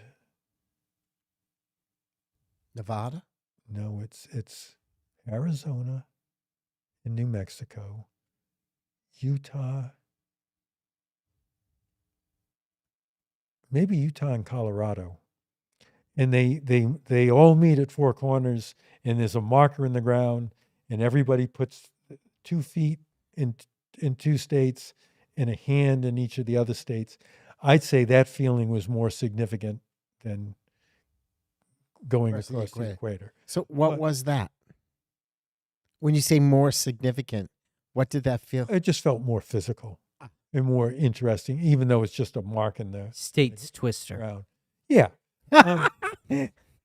Nevada? no, it's Arizona and New Mexico, Utah, maybe Utah and Colorado. and they all meet at Four Corners, and there's a marker in the ground, and everybody puts 2 feet in 2 states and a hand in each of the other states. I'd say that feeling was more significant than going Across the across the equator. equator. So what But- was that? When you say more significant, what did that feel? It just felt more physical Ah. and more interesting, even though it's just a mark in the States Twister. ground. Yeah. Um,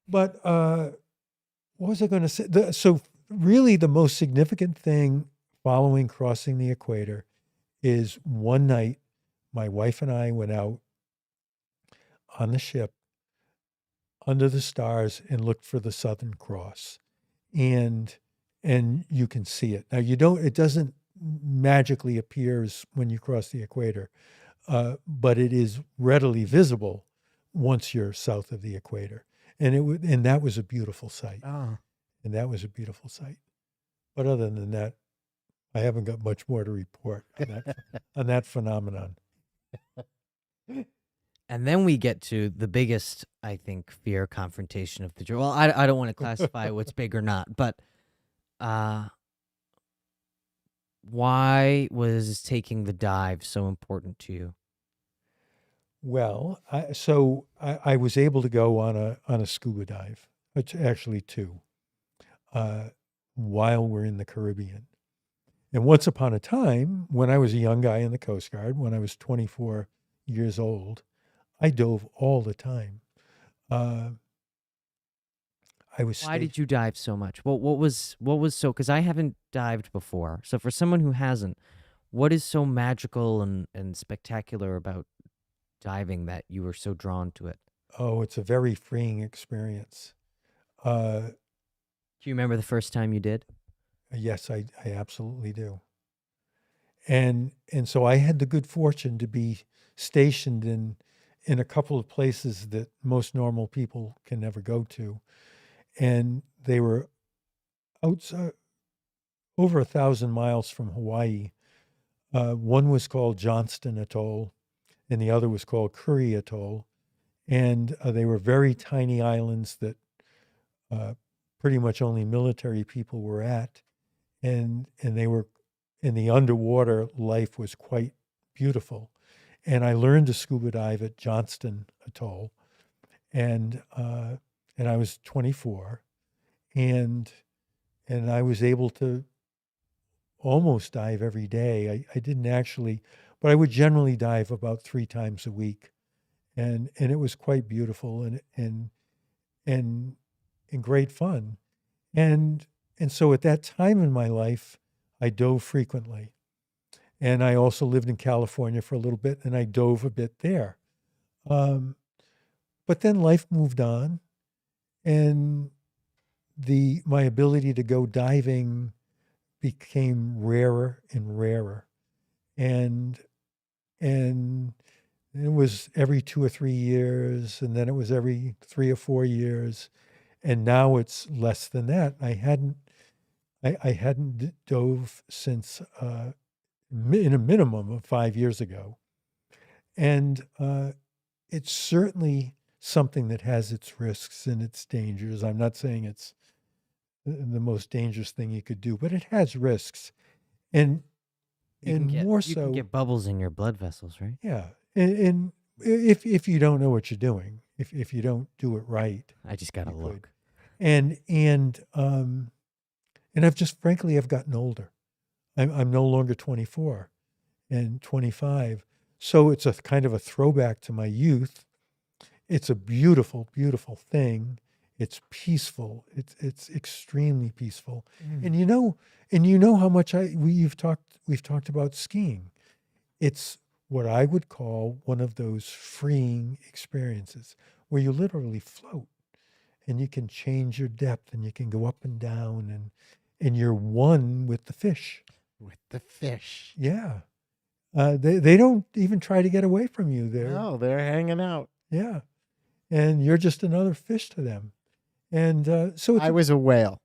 but what was I going to say? So really the most significant thing following crossing the equator is one night my wife and I went out on the ship under the stars and looked for the Southern Cross. And you can see it. Now it doesn't magically appears when you cross the equator, but it is readily visible once you're south of the equator. And that was a beautiful sight. Oh, And that was a beautiful sight. But other than that, I haven't got much more to report on that phenomenon. And then we get to the biggest, I think, fear confrontation of the journey. Well, I don't want to classify what's big or not, but why was taking the dive so important to you? Well, I was able to go on a scuba dive, which actually 2, while we're in the Caribbean. And once upon a time, when I was a young guy in the Coast Guard, when I was 24 years old, I dove all the time. I was Why did you dive so much? What was so? Because I haven't dived before. So for someone who hasn't, what is so magical and spectacular about diving that you were so drawn to it? Oh, it's a very freeing experience. Do you remember the first time you did? Yes, I absolutely do. And so I had the good fortune to be stationed in a couple of places that most normal people can never go to. And they were outside, over 1,000 miles from Hawaii. One was called Johnston Atoll, and the other was called Curry Atoll. And they were very tiny islands that pretty much only military people were at. And they were, and the underwater life was quite beautiful. And I learned to scuba dive at Johnston Atoll, and I was 24, and I was able to almost dive every day. I didn't actually, but I would generally dive about 3 times a week, and it was quite beautiful and great fun, and so at that time in my life, I dove frequently. And I also lived in California for a little bit, and I dove a bit there. But then life moved on, and my ability to go diving became rarer and rarer. And it was every 2 or 3 years, and then it was every 3 or 4 years, and now it's less than that. I hadn't dove since in a minimum of 5 years ago. And it's certainly something that has its risks and its dangers. I'm not saying it's the most dangerous thing you could do, but it has risks. And You can get, more you so, can get bubbles in your blood vessels, right? yeah. And if you don't know what you're doing, if you don't do it right, I just gotta You could. look. and I've just frankly I've gotten older. I'm no longer 24 and 25, so it's a kind of a throwback to my youth. It's a beautiful, beautiful thing. It's peaceful. It's extremely peaceful. And you know how much we've talked about skiing. It's what I would call one of those freeing experiences where you literally float and you can change your depth and you can go up and down and you're one with the fish. with the fish. Yeah. They don't even try to get away from you. No, they're hanging out. Yeah. And you're just another fish to them. And so I was a whale.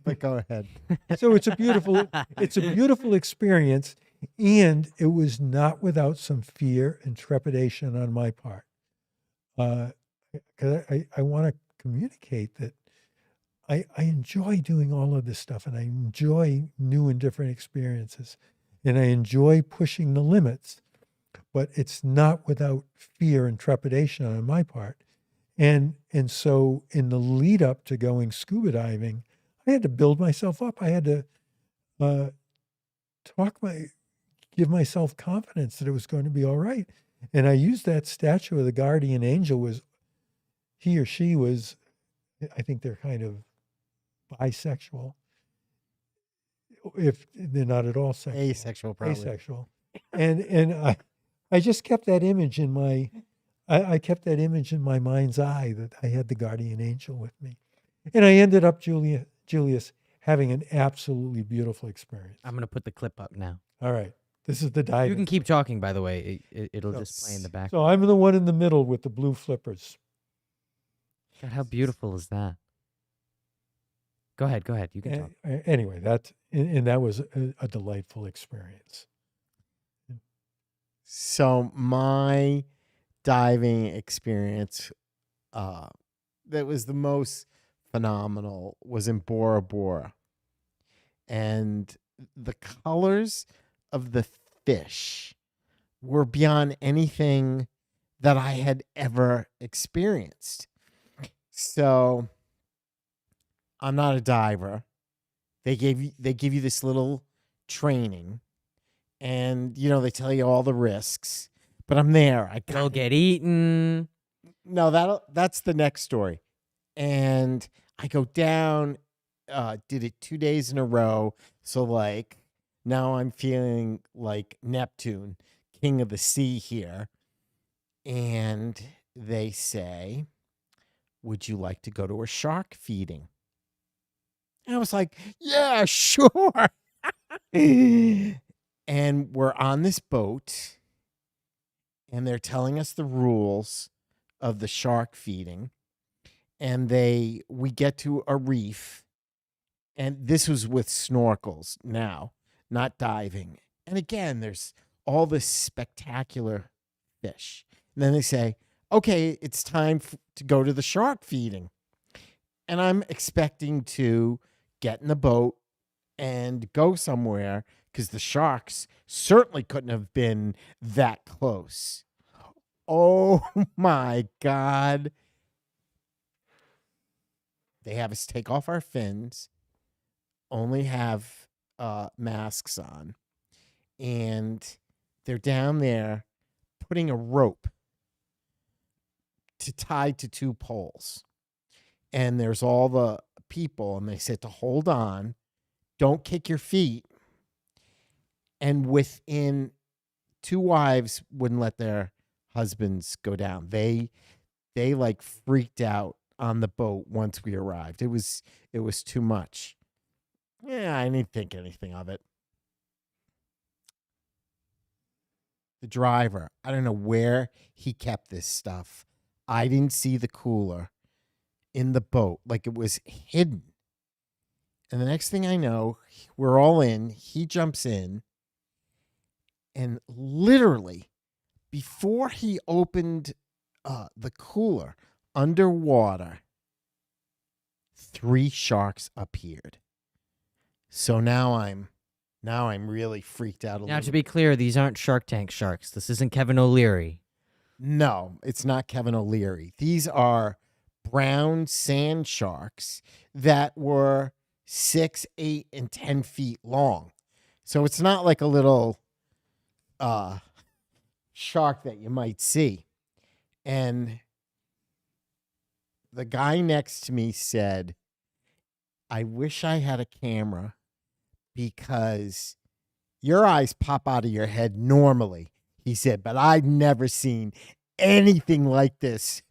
But go ahead. it's a beautiful experience, and it was not without some fear and trepidation on my part. Because I want to communicate that I enjoy doing all of this stuff, and I enjoy new and different experiences, and I enjoy pushing the limits, but it's not without fear and trepidation on my part. And so in the lead up to going scuba diving, I had to build myself up. I had to uh, give myself confidence that it was going to be all right. And I used that statue of the guardian angel. Was he or she was, I think they're kind of bisexual, if they're not at all sexual. Asexual, probably. Asexual. And I just kept that image in my, I kept that image in my mind's eye that I had the guardian angel with me. And I ended up, Julius, having an absolutely beautiful experience. I'm gonna put the clip up now. All right. This is the diving. You can keep talking, by the way. It'll just play in the back. So I'm the one in the middle with the blue flippers. God, how beautiful is that? Go ahead. You can talk. Anyway, that was a delightful experience. So my diving experience that was the most phenomenal was in Bora Bora. And the colors of the fish were beyond anything that I had ever experienced. So I'm not a diver. They give you this little training, and they tell you all the risks. But I'm there. They'll get eaten. No, that's the next story. And I go down, did it 2 days in a row. So like now I'm feeling like Neptune, king of the sea here. And they say, would you like to go to a shark feeding? And I was like, yeah, sure. And we're on this boat, and they're telling us the rules of the shark feeding. And we get to a reef, and this was with snorkels now, not diving. And again, there's all this spectacular fish. And then they say, okay, it's time to go to the shark feeding. And I'm expecting to get in the boat and go somewhere, because the sharks certainly couldn't have been that close. Oh my God. They have us take off our fins, only have masks on, and they're down there putting a rope to tie to two poles. And there's all the people, and they said to hold on, don't kick your feet. And within, two wives wouldn't let their husbands go down. They like freaked out on the boat once we arrived. It was too much. Yeah, I didn't think anything of it. The driver, I don't know where he kept this stuff. I didn't see the cooler in the boat, like it was hidden. And the next thing I know, we're all in. He jumps in, and literally, before he opened the cooler, underwater, 3 sharks appeared. So now I'm really freaked out a Now, little. to be clear, these aren't Shark Tank sharks. This isn't Kevin O'Leary. No, it's not Kevin O'Leary. These are brown sand sharks that were 6, 8, and 10 feet long. So it's not like a little shark that you might see. And the guy next to me said, I wish I had a camera, because your eyes pop out of your head normally, he said, but I've never seen anything like this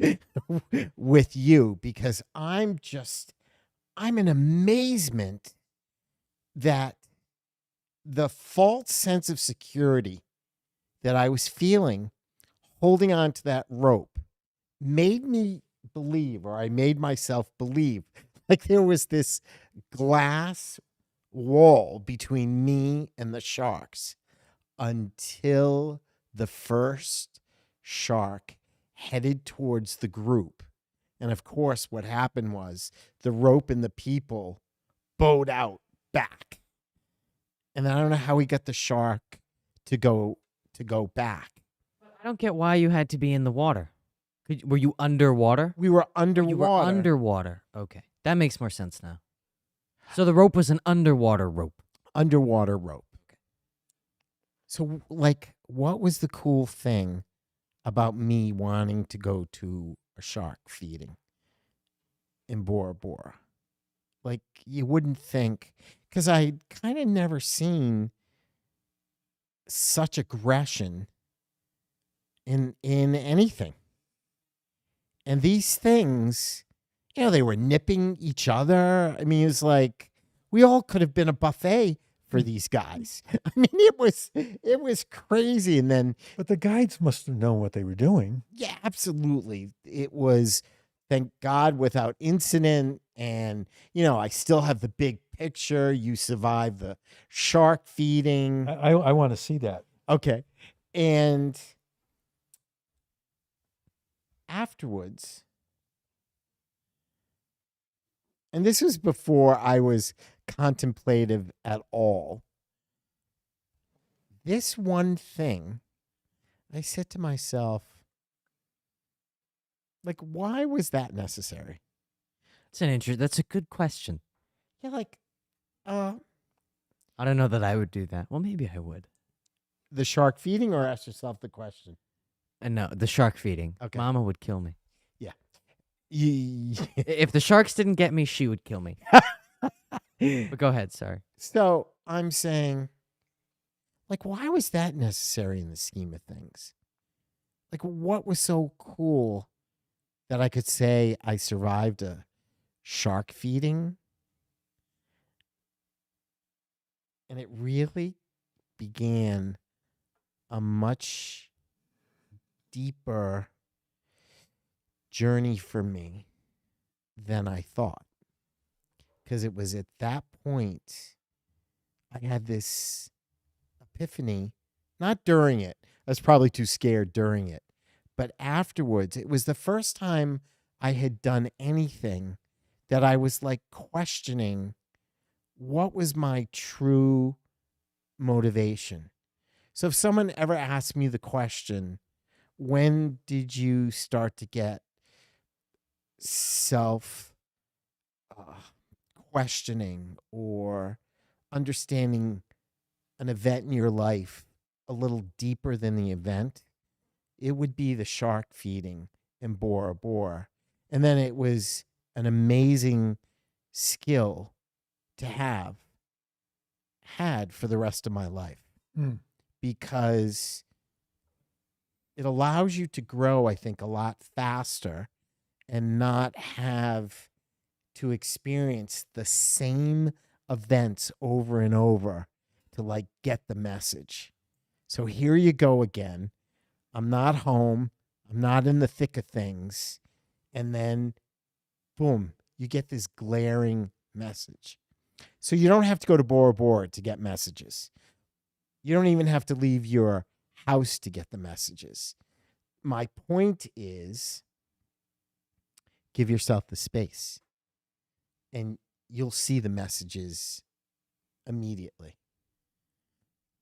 with you, because I'm in amazement that the false sense of security that I was feeling holding on to that rope made me believe, or I made myself believe, like there was this glass wall between me and the sharks, until the first shark headed towards the group. And of course, what happened was the rope and the people bowed out back. And then I don't know how he got the shark to go back. I don't get why you had to be in the water. Were you underwater? We were You underwater. were underwater. Okay. That makes more sense now. So the rope was an underwater rope. Underwater rope. So, like, what was the cool thing about me wanting to go to a shark feeding in Bora Bora? Like, you wouldn't think, because I kind of never seen such aggression in anything. And these things, they were nipping each other. I mean, it was like we all could have been a buffet for these guys. I mean, it was crazy. And then, But the guides must have known what they were doing. yeah, absolutely. It was, thank God, without incident. And, I still have the big picture. You survived the shark feeding. I want to see that. Okay. And afterwards, and this was before I was contemplative at all, this one thing, I said to myself, like, why was that necessary? That's a good question. Yeah, like, I don't know that I would do that. Well, maybe I would. the shark feeding, or ask yourself the question? No, the shark feeding. Okay. Mama would kill me. Ye- If the sharks didn't get me, she would kill me. But go ahead, sorry. So I'm saying, like, why was that necessary in the scheme of things? Like, what was so cool that I could say I survived a shark feeding? And it really began a much deeper journey for me than I thought. Because it was at that point I had this epiphany, not during it. I was probably too scared during it. But afterwards, it was the first time I had done anything that I was like questioning what was my true motivation. So if someone ever asked me the question, when did you start to get self questioning or understanding an event in your life a little deeper than the event, it would be the shark feeding in Bora Bora. And then it was an amazing skill to have had for the rest of my life, because it allows you to grow, I think, a lot faster and not have to experience the same events over and over to like get the message. So here you go again. I'm not home. I'm not in the thick of things. And then, boom, you get this glaring message. So you don't have to go to Bora Bora to get messages. You don't even have to leave your house to get the messages. My point is, give yourself the space and you'll see the messages immediately.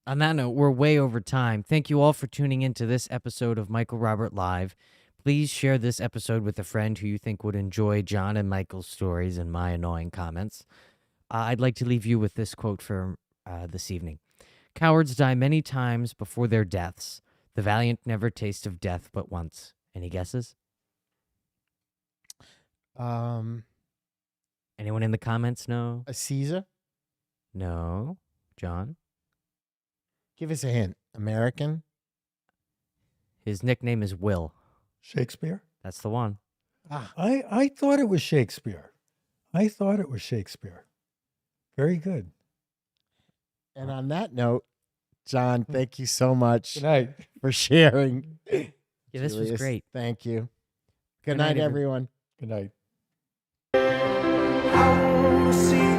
On that note, we're way over time. Thank you all for tuning into this episode of Michael Robert Live. Please share this episode with a friend who you think would enjoy John and Michael's stories and my annoying comments. I'd like to leave you with this quote for this evening. Cowards die many times before their deaths. The valiant never taste of death but once. Any guesses? Anyone in the comments know? A Caesar? No. John? Give us a hint. American? His nickname is Will. Shakespeare? That's the one. I thought it was Shakespeare. Very good. And on that note, John, thank you so much Good night. for sharing. Yeah, this was Julius, great. Thank you. Good Good night, night, everyone. Good night. I see